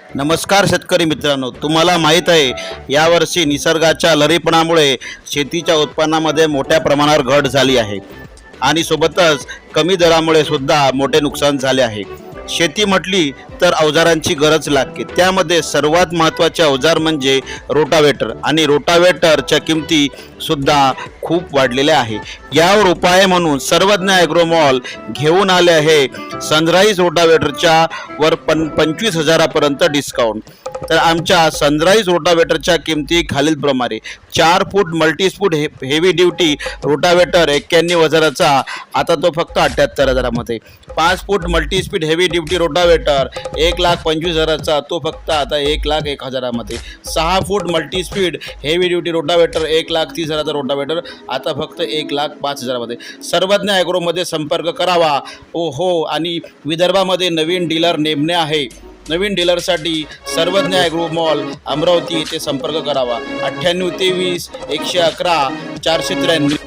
नमस्कार शेतकरी मित्रांनो, तुम्हाला माहीत आहे यावर्षी निसर्गाच्या लहरीपणामुळे शेतीच्या उत्पन्नामध्ये मोठ्या प्रमाणावर घट झाली आहे आणि सोबतच कमी दरामुळे सुद्धा मोठे नुकसान झाले आहे। शेती म्हटली तर अवजारांची गरज लागते, त्यामध्ये सर्वात महत्त्वाचे अवजार म्हणजे रोटावेटर आणि रोटावेटरच्या किमती सुद्धा खूप वाढलेल्या आहे। यावर उपाय म्हणून सर्वज्ञ ॲग्रोमॉल घेऊन आले आहे सनराइज रोटावेटरच्या वर 25,000 पर्यंत डिस्काउंट। तर आमच्या सनराइज रोटावेटरच्या किमती खालीलप्रमाणे 4 फूट मल्टीस्पूट हेवी ड्यूटी रोटावेटर 91,000चा आता तो फक्त 78,000मध्ये, 5 फूट मल्टीस्पीड हेवी ड्यूटी रोटावेटर 1,25,000चा तो फक्त आता 1,01,000मध्ये, 6 फूट मल्टीस्पीड हेवी ड्यूटी रोटावेटर 1,30,000चा रोटावेटर आता फक्त 1,05,000मध्ये। सर्वज्ञ ॲग्रोमध्ये संपर्क करावा हो आणि विदर्भामध्ये नवीन डीलर नेमणे आहे। नवीन डीलरसाठी सर्वज्ञ ॲग्रो मॉल अमरावती येथे संपर्क करावा। 9823 111 493।